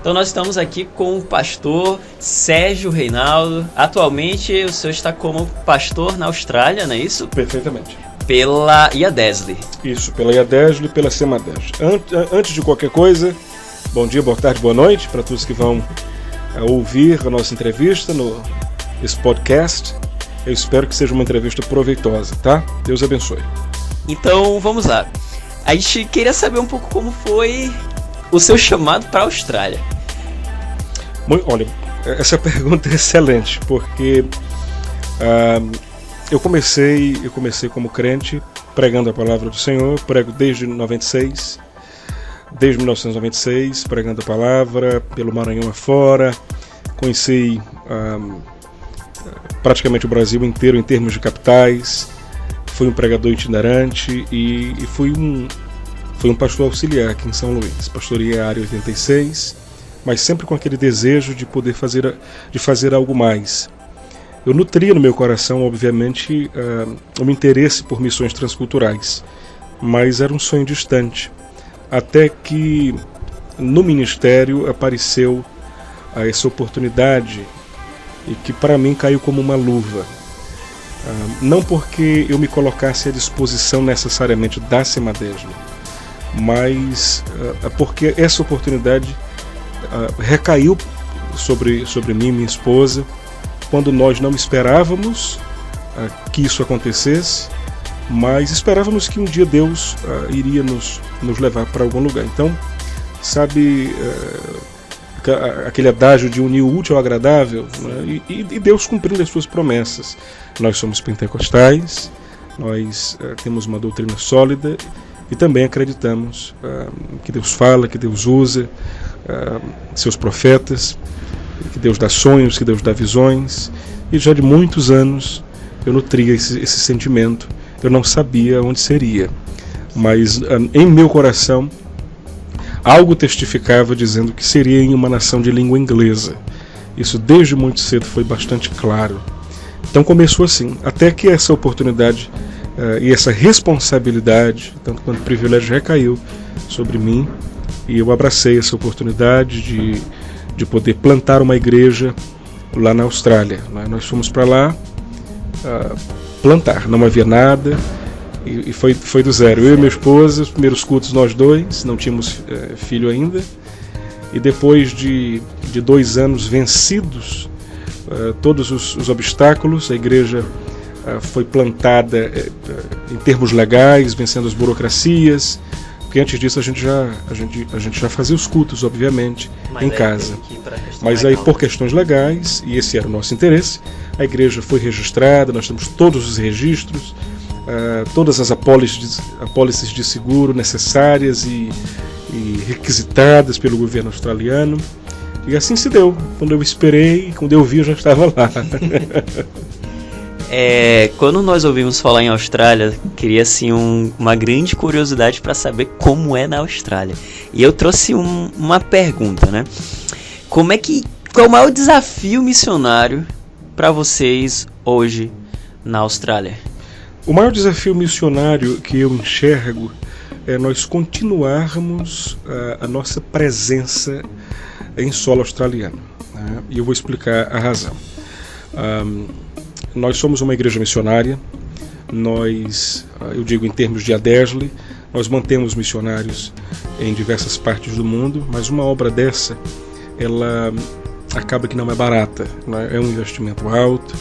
Então nós estamos aqui com o pastor Sérgio Reinaldo. Atualmente o senhor está como pastor na Austrália, não é isso? Perfeitamente. Pela IADESLE. Isso, pela IADESLE e pela SEMADESLE. Antes de qualquer coisa, bom dia, boa tarde, boa noite para todos que vão ouvir a nossa entrevista nesse podcast. Eu espero que seja uma entrevista proveitosa, tá? Deus abençoe. Então vamos lá. A gente queria saber um pouco como foi o seu chamado para a Austrália. Olha, essa pergunta é excelente, porque eu comecei como crente, pregando a palavra do Senhor, prego desde 1996, pregando a palavra pelo Maranhão afora, conheci praticamente o Brasil inteiro em termos de capitais, fui um pregador itinerante e fui um pastor auxiliar aqui em São Luís, pastoreei a área 86, mas sempre com aquele desejo de poder fazer algo mais. Eu nutria no meu coração, obviamente, um interesse por missões transculturais, mas era um sonho distante, até que no ministério apareceu essa oportunidade e que para mim caiu como uma luva. Não porque eu me colocasse à disposição necessariamente da SEMADESLE, mas porque essa oportunidade recaiu sobre mim e minha esposa, quando nós não esperávamos que isso acontecesse, mas esperávamos que um dia Deus iria nos levar para algum lugar. Então, sabe, aquele adágio de unir o útil ao agradável, né? E Deus cumprindo as suas promessas. Nós somos pentecostais, nós temos uma doutrina sólida e também acreditamos que Deus fala, que Deus usa seus profetas, que Deus dá sonhos, que Deus dá visões, e já de muitos anos eu nutria esse sentimento. Eu não sabia onde seria, mas em meu coração algo testificava dizendo que seria em uma nação de língua inglesa. Isso desde muito cedo foi bastante claro. Então começou assim, até que essa oportunidade e essa responsabilidade, tanto quanto privilégio, recaiu sobre mim, e eu abracei essa oportunidade de poder plantar uma igreja lá na Austrália. Nós fomos para lá plantar, não havia nada, e foi do zero. Eu e minha esposa, os primeiros cultos nós dois, não tínhamos filho ainda, e depois de 2 anos vencidos todos os obstáculos, a igreja foi plantada em termos legais, vencendo as burocracias, porque antes disso a gente já fazia os cultos, obviamente, em casa. Mas aí, por questões legais, e esse era o nosso interesse, a igreja foi registrada, nós temos todos os registros, todas as apólices de seguro necessárias e requisitadas pelo governo australiano. E assim se deu. Quando eu esperei, quando eu vi, eu já estava lá. Quando nós ouvimos falar em Austrália, queria assim uma grande curiosidade para saber como é na Austrália. E eu trouxe uma pergunta, né? Qual é o maior desafio missionário para vocês hoje na Austrália? O maior desafio missionário que eu enxergo é nós continuarmos a nossa presença em solo australiano, né? E eu vou explicar a razão. Nós somos uma igreja missionária, eu digo em termos de IADESLE, nós mantemos missionários em diversas partes do mundo, mas uma obra dessa, ela acaba que não é barata, né? É um investimento alto,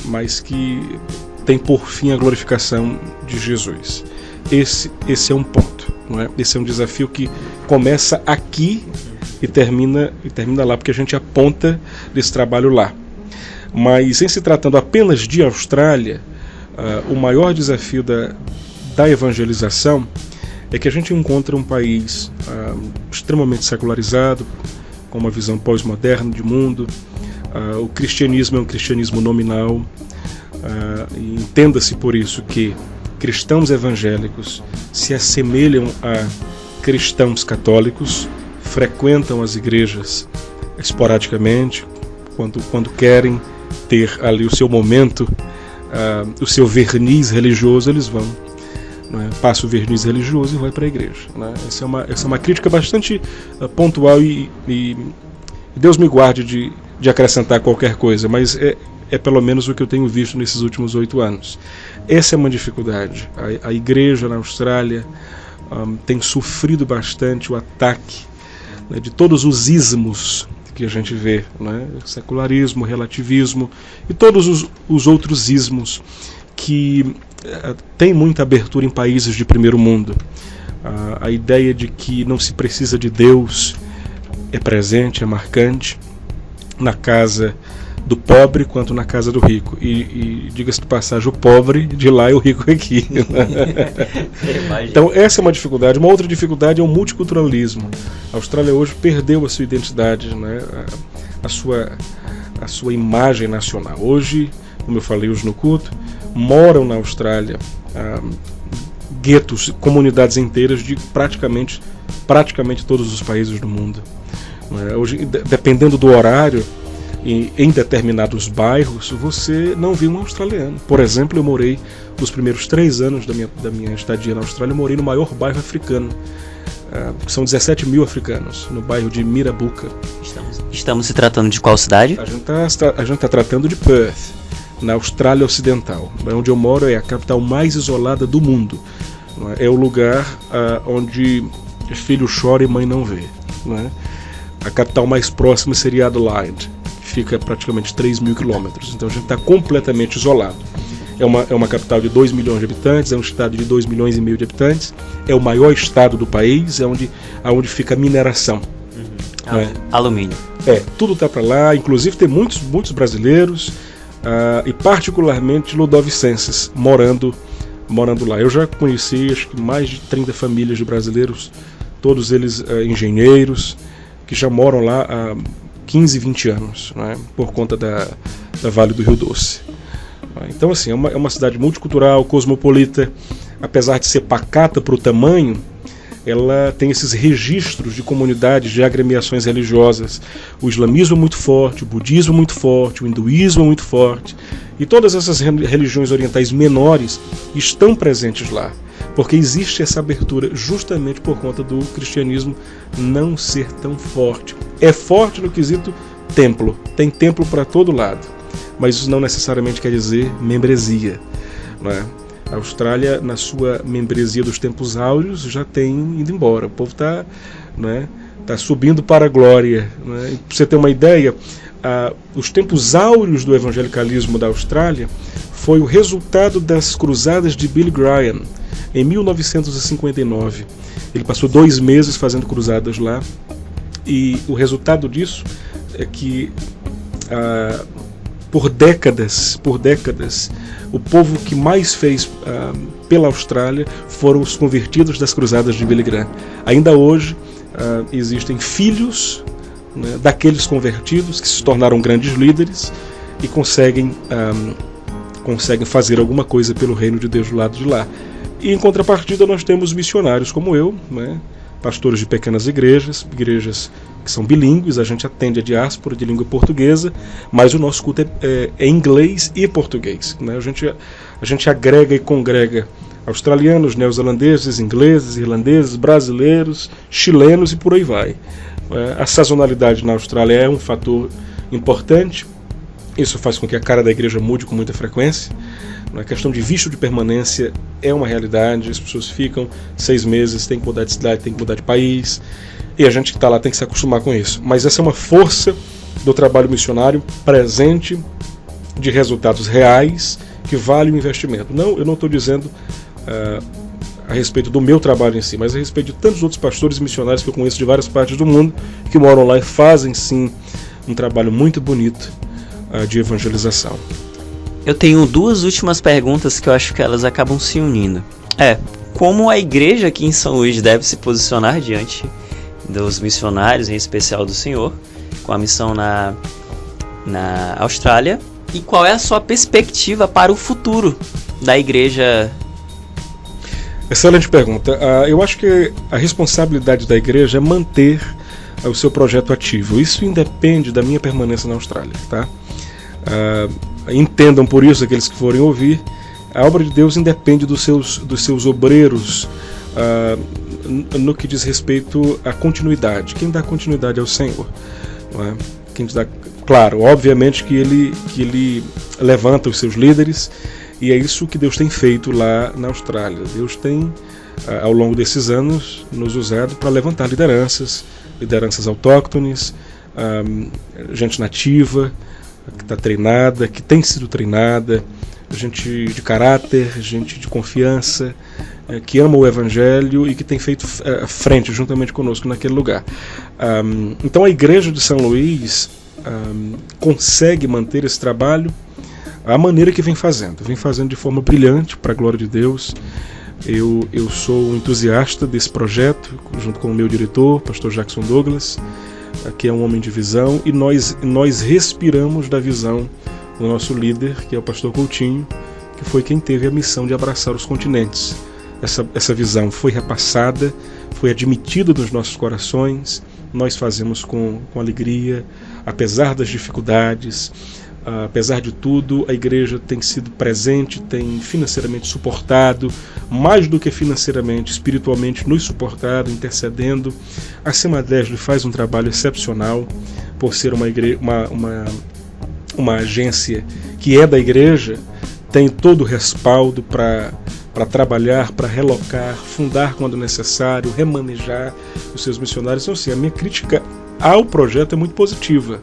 mas que tem por fim a glorificação de Jesus. Esse é um ponto, não é? Esse é um desafio que começa aqui e termina lá, porque a gente aponta desse trabalho lá. Mas em se tratando apenas de Austrália, o maior desafio da evangelização é que a gente encontra um país extremamente secularizado, com uma visão pós-moderna de mundo. O cristianismo é um cristianismo nominal, e entenda-se por isso que cristãos evangélicos se assemelham a cristãos católicos, frequentam as igrejas esporadicamente, quando querem ter ali o seu momento, o seu verniz religioso, eles vão. não é? Passa o verniz religioso e vai para a igreja, né? Essa é uma crítica bastante pontual e Deus me guarde de acrescentar qualquer coisa, mas é pelo menos o que eu tenho visto nesses últimos 8 anos. Essa é uma dificuldade. A igreja na Austrália tem sofrido bastante o ataque, né, de todos os ismos que a gente vê, né? Secularismo, relativismo e todos os outros ismos que tem muita abertura em países de primeiro mundo. A ideia de que não se precisa de Deus é presente, é marcante na casa do pobre quanto na casa do rico. E diga-se de passagem, o pobre de lá é o rico aqui. Então essa é uma dificuldade. Uma outra dificuldade é o multiculturalismo. A Austrália hoje perdeu a sua identidade, né? a sua imagem nacional. Hoje, como eu falei hoje no culto, moram na Austrália guetos, comunidades inteiras de praticamente todos os países do mundo. Hoje, dependendo do horário, em determinados bairros, você não vê um australiano. Por exemplo, eu morei, nos primeiros 3 anos da minha estadia na Austrália, eu morei no maior bairro africano. São 17 mil africanos, no bairro de Mirrabooka. Estamos se tratando de qual cidade? A gente está tratando de Perth, na Austrália Ocidental. Onde eu moro é a capital mais isolada do mundo. É o lugar onde filho chora e mãe não vê. A capital mais próxima seria Adelaide, que fica a praticamente 3 mil quilômetros. Então a gente está completamente isolado. É uma capital de 2 milhões de habitantes, é um estado de 2 milhões e meio de habitantes, é o maior estado do país, é onde fica a mineração. Alumínio. Tudo está para lá, inclusive tem muitos brasileiros e particularmente ludovicenses morando lá. Eu já conheci acho que mais de 30 famílias de brasileiros, todos eles engenheiros, que já moram lá há 15, 20 anos, né, por conta da Vale do Rio Doce. Então, assim, é uma cidade multicultural, cosmopolita. Apesar de ser pacata para o tamanho, ela tem esses registros de comunidades, de agremiações religiosas. O islamismo é muito forte, o budismo é muito forte, o hinduísmo é muito forte. E todas essas religiões orientais menores estão presentes lá, porque existe essa abertura justamente por conta do cristianismo não ser tão forte. É forte no quesito templo, tem templo para todo lado, mas isso não necessariamente quer dizer membresia, não é? A Austrália, na sua membresia dos tempos áureos, já tem ido embora. O povo está subindo para a glória. Para você ter uma ideia, os tempos áureos do evangelicalismo da Austrália foi o resultado das cruzadas de Billy Graham, em 1959. Ele passou 2 meses fazendo cruzadas lá, e o resultado disso é que por décadas, o povo que mais fez pela Austrália foram os convertidos das cruzadas de Billy Graham. Ainda hoje existem filhos, né, daqueles convertidos que se tornaram grandes líderes e conseguem fazer alguma coisa pelo reino de Deus do lado de lá. E em contrapartida nós temos missionários como eu, né, pastores de pequenas igrejas que são bilíngues. A gente atende a diáspora de língua portuguesa, mas o nosso culto é inglês e português, né? A gente agrega e congrega australianos, neozelandeses, ingleses, irlandeses, brasileiros, chilenos e por aí vai. A sazonalidade na Austrália é um fator importante. Isso faz com que a cara da igreja mude com muita frequência. A questão de visto de permanência é uma realidade. As pessoas ficam 6 meses, tem que mudar de cidade, tem que mudar de país, e a gente que está lá tem que se acostumar com isso. Mas essa é uma força do trabalho missionário presente, de resultados reais, que vale o investimento. Eu não estou dizendo a respeito do meu trabalho em si, mas a respeito de tantos outros pastores e missionários que eu conheço de várias partes do mundo, que moram lá e fazem sim um trabalho muito bonito de evangelização. Eu tenho 2 últimas perguntas que eu acho que elas acabam se unindo. Como a igreja aqui em São Luís deve se posicionar diante dos missionários, em especial do Senhor, com a missão na Austrália, e qual é a sua perspectiva para o futuro da igreja? Excelente pergunta. Eu acho que a responsabilidade da igreja é manter o seu projeto ativo. Isso independe da minha permanência na Austrália, tá? Entendam por isso, aqueles que forem ouvir, A obra de Deus independe dos seus obreiros no que diz respeito à continuidade. Quem dá continuidade é o Senhor. Não é? Quem dá, claro, obviamente que ele levanta os seus líderes, e é isso que Deus tem feito lá na Austrália. Deus tem, ao longo desses anos, nos usado para levantar lideranças autóctones, gente nativa, que está treinada, que tem sido treinada, gente de caráter, gente de confiança, que ama o Evangelho e que tem feito frente juntamente conosco naquele lugar. Então a Igreja de São Luís consegue manter esse trabalho a maneira que vem fazendo de forma brilhante, para a glória de Deus. Eu sou um entusiasta desse projeto, junto com o meu diretor, pastor Jackson Douglas, que é um homem de visão, e nós respiramos da visão do nosso líder, que é o pastor Coutinho, que foi quem teve a missão de abraçar os continentes. Essa visão foi repassada, foi admitida nos nossos corações, nós fazemos com alegria, apesar das dificuldades. Apesar de tudo, a igreja tem sido presente, tem financeiramente suportado, mais do que financeiramente, espiritualmente nos suportado, intercedendo. A Semadesle faz um trabalho excepcional por ser uma agência que é da igreja, tem todo o respaldo para trabalhar, para relocar, fundar quando necessário, remanejar os seus missionários. Então, assim, a minha crítica ao projeto é muito positiva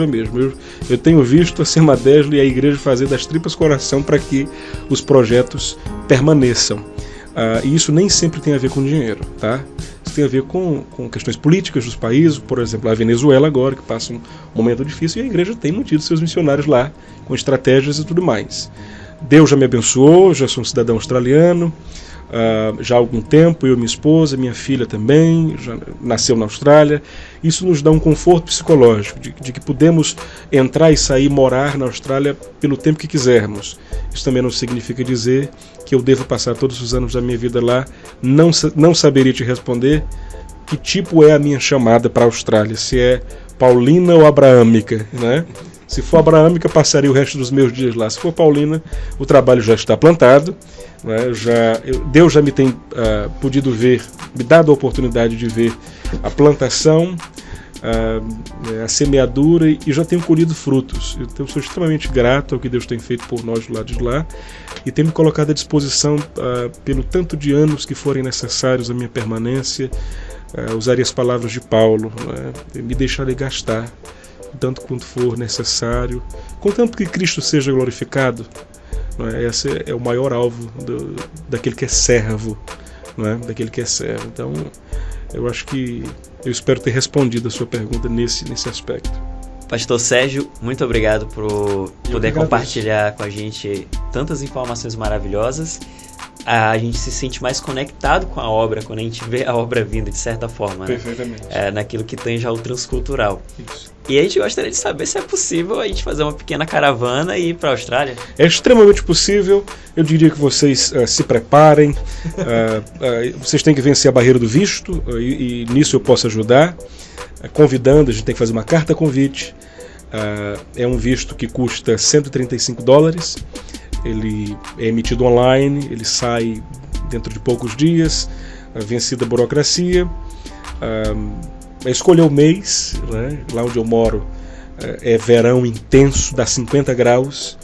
mesmo. Eu tenho visto a Semadesle e a igreja fazer das tripas coração para que os projetos permaneçam. E isso nem sempre tem a ver com dinheiro, tá? Isso tem a ver com questões políticas dos países, por exemplo, a Venezuela agora, que passa um momento difícil, e a igreja tem mantido seus missionários lá, com estratégias e tudo mais. Deus já me abençoou, já sou um cidadão australiano, já há algum tempo, eu e minha esposa, minha filha também, já nasceu na Austrália. Isso nos dá um conforto psicológico, de que podemos entrar e sair, morar na Austrália pelo tempo que quisermos. Isso também não significa dizer que eu devo passar todos os anos da minha vida lá. Não saberia te responder que tipo é a minha chamada para a Austrália, se é paulina ou abraâmica, né? Se for abraâmica, passaria o resto dos meus dias lá. Se for paulina, o trabalho já está plantado, né? Deus já me tem podido ver, me dado a oportunidade de ver a plantação, a semeadura, e já tenho colhido frutos. Eu sou extremamente grato ao que Deus tem feito por nós do lado de lá, e tem me colocado à disposição pelo tanto de anos que forem necessários a minha permanência. Usaria as palavras de Paulo, né? Me deixarei gastar tanto quanto for necessário, contanto que Cristo seja glorificado. Não é? Esse é o maior alvo daquele que é servo, não é? Daquele que é servo. Então, eu espero ter respondido a sua pergunta nesse aspecto. Pastor Sérgio, muito obrigado por poder compartilhar com a gente tantas informações maravilhosas. A gente se sente mais conectado com a obra quando a gente vê a obra vindo, de certa forma, né? Perfeitamente. Naquilo que tem já o transcultural. Isso. E a gente gostaria de saber se é possível a gente fazer uma pequena caravana e ir para a Austrália. É extremamente possível. Eu diria que vocês se preparem. Vocês têm que vencer a barreira do visto, e nisso eu posso ajudar. Convidando, a gente tem que fazer uma carta convite. É um visto que custa $135. Ele é emitido online, ele sai dentro de poucos dias, vencida a burocracia. Escolher o mês, né? Lá onde eu moro é verão intenso, dá 50 graus,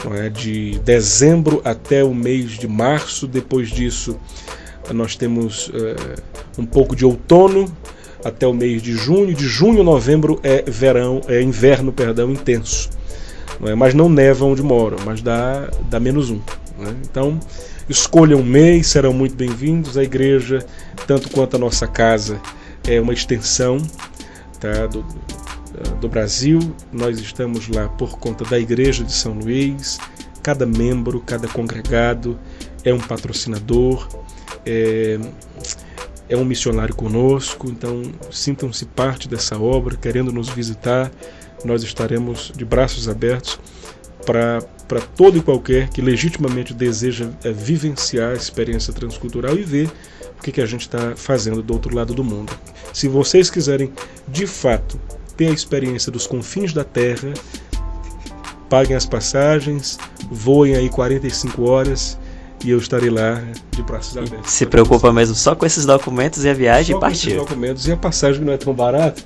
não é? De dezembro até o mês de março. Depois disso nós temos um pouco de outono até o mês de junho. De junho a novembro é inverno intenso. Mas não neva onde moro, mas dá -1. Né? Então, escolham um mês, serão muito bem-vindos. A igreja, tanto quanto a nossa casa, é uma extensão, tá, do Brasil. Nós estamos lá por conta da Igreja de São Luís. Cada membro, cada congregado é um patrocinador, é um missionário conosco. Então, sintam-se parte dessa obra, querendo nos visitar. Nós estaremos de braços abertos para todo e qualquer que legitimamente deseja vivenciar a experiência transcultural e ver o que a gente está fazendo do outro lado do mundo. Se vocês quiserem, de fato, ter a experiência dos confins da terra, paguem as passagens, voem aí 45 horas e eu estarei lá de braços abertos. Se preocupa mesmo só com esses documentos e a viagem e partiu. Só com esses documentos e a passagem não é tão barata.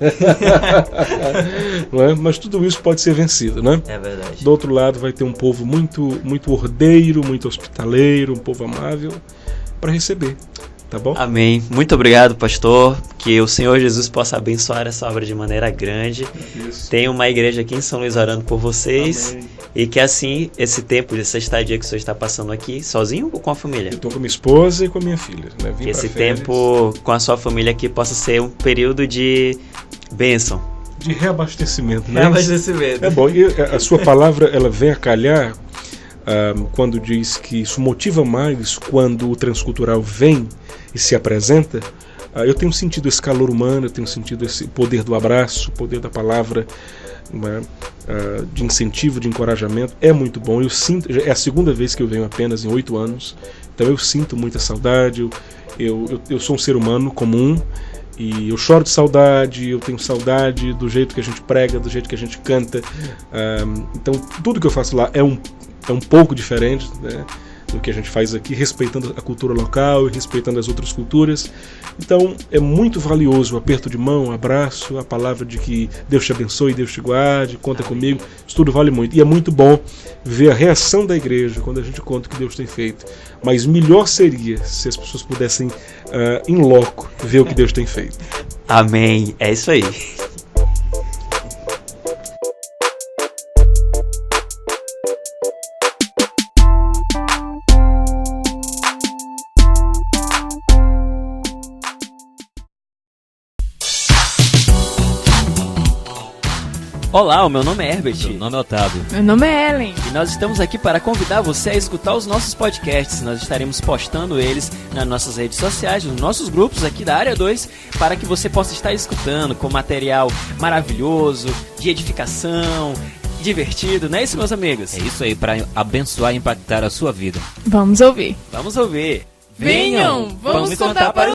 Não é? Mas tudo isso pode ser vencido, né? É verdade. Do outro lado vai ter um povo muito, muito ordeiro, muito hospitaleiro, um povo amável para receber. Tá bom? Amém. Muito obrigado, pastor. Que o Senhor Jesus possa abençoar essa obra de maneira grande. Isso. Tem uma igreja aqui em São Luís orando por vocês. Amém. E que assim, esse tempo, essa estadia que o senhor está passando aqui, sozinho ou com a família? Eu estou com minha esposa e com a minha filha. Né? Que esse tempo com a sua família aqui possa ser um período de bênção. De reabastecimento, né? Reabastecimento. É bom. E a sua palavra, ela vem a calhar quando diz que isso motiva mais quando o transcultural vem e se apresenta. Eu tenho sentido esse calor humano, eu tenho sentido esse poder do abraço, o poder da palavra, né, de incentivo, de encorajamento. É muito bom. Eu sinto, é a segunda vez que eu venho apenas em 8 anos, então eu sinto muita saudade. Eu sou um ser humano comum e eu choro de saudade, eu tenho saudade do jeito que a gente prega, do jeito que a gente canta. Então tudo que eu faço lá é um pouco diferente, né, do que a gente faz aqui, respeitando a cultura local e respeitando as outras culturas. Então é muito valioso o aperto de mão, o abraço, a palavra de que Deus te abençoe, Deus te guarde, conta comigo. Isso tudo vale muito. E é muito bom ver a reação da igreja quando a gente conta o que Deus tem feito. Mas melhor seria se as pessoas pudessem, in loco, ver o que Deus tem feito. Amém. É isso aí. Olá, o meu nome é Herbert. Meu nome é Otávio. Meu nome é Ellen. E nós estamos aqui para convidar você a escutar os nossos podcasts. Nós estaremos postando eles nas nossas redes sociais, nos nossos grupos aqui da Área 2, para que você possa estar escutando com material maravilhoso, de edificação, divertido, não é isso, meus amigos? É isso aí, para abençoar e impactar a sua vida. Vamos ouvir. Vamos ouvir. Venham, vamos contar para